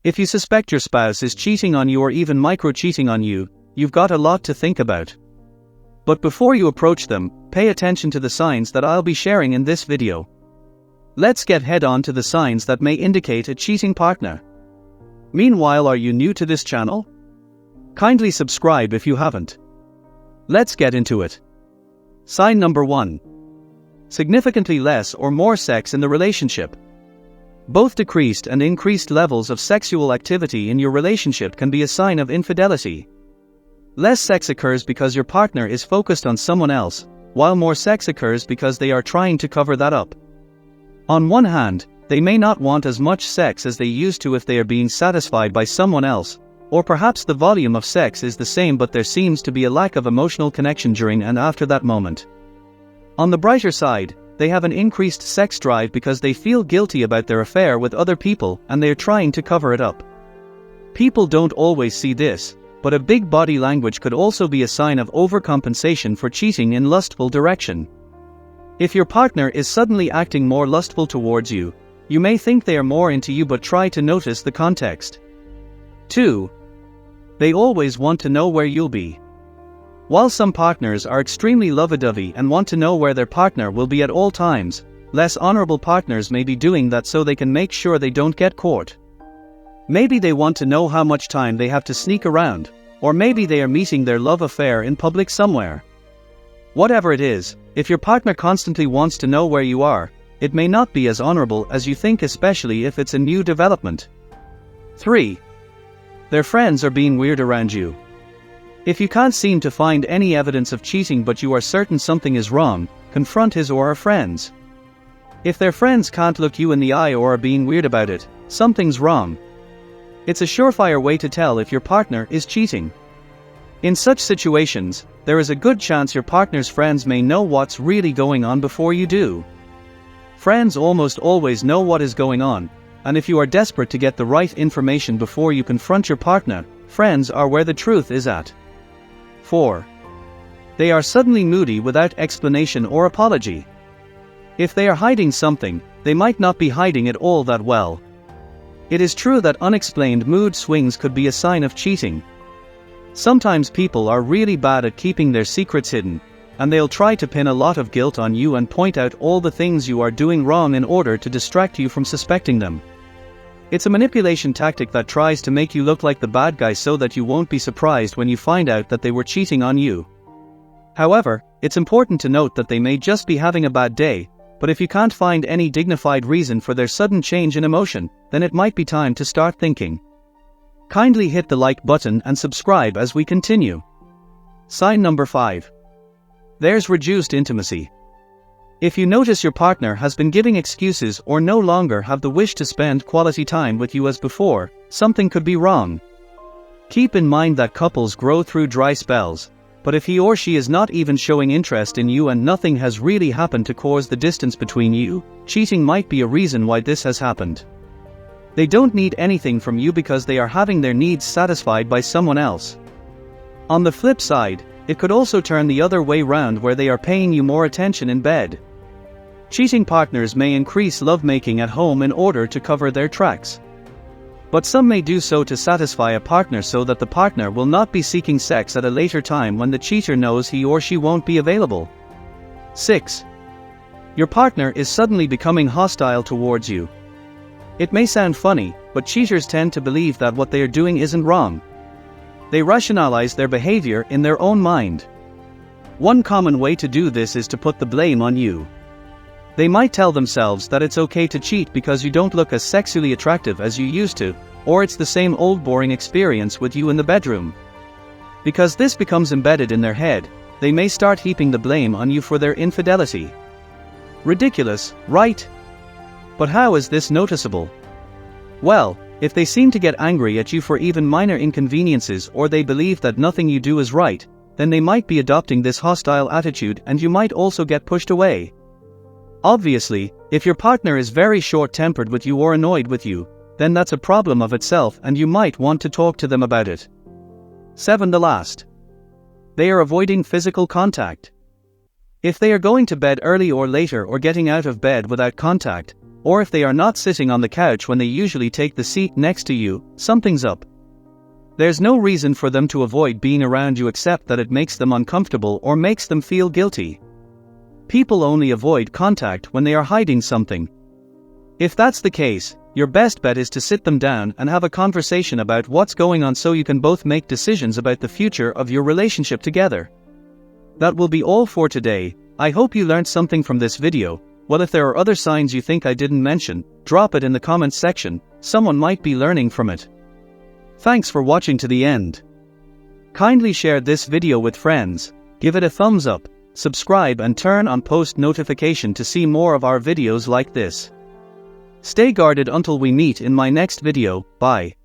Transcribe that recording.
If you suspect your spouse is cheating on you or even micro-cheating on you, you've got a lot to think about. But before you approach them, pay attention to the signs that I'll be sharing in this video. Let's get head on to the signs that may indicate a cheating partner. Meanwhile, are you new to this channel? Kindly subscribe if you haven't. Let's get into it. Sign number 1. Significantly less or more sex in the relationship. Both decreased and increased levels of sexual activity in your relationship can be a sign of infidelity. Less sex occurs because your partner is focused on someone else, while more sex occurs because they are trying to cover that up. On one hand, they may not want as much sex as they used to if they are being satisfied by someone else, or perhaps the volume of sex is the same but there seems to be a lack of emotional connection during and after that moment. On the brighter side, they have an increased sex drive because they feel guilty about their affair with other people and they are trying to cover it up. People don't always see this, but a big body language could also be a sign of overcompensation for cheating in lustful direction. If your partner is suddenly acting more lustful towards you, you may think they are more into you but try to notice the context. 2. They always want to know where you'll be. While some partners are extremely lovey-dovey and want to know where their partner will be at all times, less honorable partners may be doing that so they can make sure they don't get caught. Maybe they want to know how much time they have to sneak around, or maybe they are meeting their love affair in public somewhere. Whatever it is, if your partner constantly wants to know where you are, it may not be as honorable as you think, especially if it's a new development. 3. Their friends are being weird around you. If you can't seem to find any evidence of cheating but you are certain something is wrong, confront his or her friends. If their friends can't look you in the eye or are being weird about it, something's wrong. It's a surefire way to tell if your partner is cheating. In such situations, there is a good chance your partner's friends may know what's really going on before you do. Friends almost always know what is going on, and if you are desperate to get the right information before you confront your partner, friends are where the truth is at. 4. They are suddenly moody without explanation or apology. If they are hiding something, they might not be hiding it all that well. It is true that unexplained mood swings could be a sign of cheating. Sometimes people are really bad at keeping their secrets hidden, and they'll try to pin a lot of guilt on you and point out all the things you are doing wrong in order to distract you from suspecting them. It's a manipulation tactic that tries to make you look like the bad guy so that you won't be surprised when you find out that they were cheating on you. However, it's important to note that they may just be having a bad day, but if you can't find any dignified reason for their sudden change in emotion, then it might be time to start thinking. Kindly hit the like button and subscribe as we continue. Sign number 5. There's reduced intimacy. If you notice your partner has been giving excuses or no longer have the wish to spend quality time with you as before, something could be wrong. Keep in mind that couples grow through dry spells, but if he or she is not even showing interest in you and nothing has really happened to cause the distance between you, cheating might be a reason why this has happened. They don't need anything from you because they are having their needs satisfied by someone else. On the flip side, it could also turn the other way round where they are paying you more attention in bed. Cheating partners may increase lovemaking at home in order to cover their tracks. But some may do so to satisfy a partner so that the partner will not be seeking sex at a later time when the cheater knows he or she won't be available. 6. Your partner is suddenly becoming hostile towards you. It may sound funny, but cheaters tend to believe that what they are doing isn't wrong. They rationalize their behavior in their own mind. One common way to do this is to put the blame on you. They might tell themselves that it's okay to cheat because you don't look as sexually attractive as you used to, or it's the same old boring experience with you in the bedroom. Because this becomes embedded in their head, they may start heaping the blame on you for their infidelity. Ridiculous, right? But how is this noticeable? Well, if they seem to get angry at you for even minor inconveniences or they believe that nothing you do is right, then they might be adopting this hostile attitude and you might also get pushed away. Obviously, if your partner is very short-tempered with you or annoyed with you, then that's a problem of itself and you might want to talk to them about it. 7. The last. They are avoiding physical contact. If they are going to bed early or later or getting out of bed without contact, or if they are not sitting on the couch when they usually take the seat next to you, something's up. There's no reason for them to avoid being around you except that it makes them uncomfortable or makes them feel guilty. People only avoid contact when they are hiding something. If that's the case, your best bet is to sit them down and have a conversation about what's going on so you can both make decisions about the future of your relationship together. That will be all for today. I hope you learned something from this video. Well, if there are other signs you think I didn't mention, drop it in the comments section. Someone might be learning from it. Thanks for watching to the end. Kindly share this video with friends, give it a thumbs up, subscribe and turn on post notification to see more of our videos like this. Stay guarded until we meet in my next video. Bye.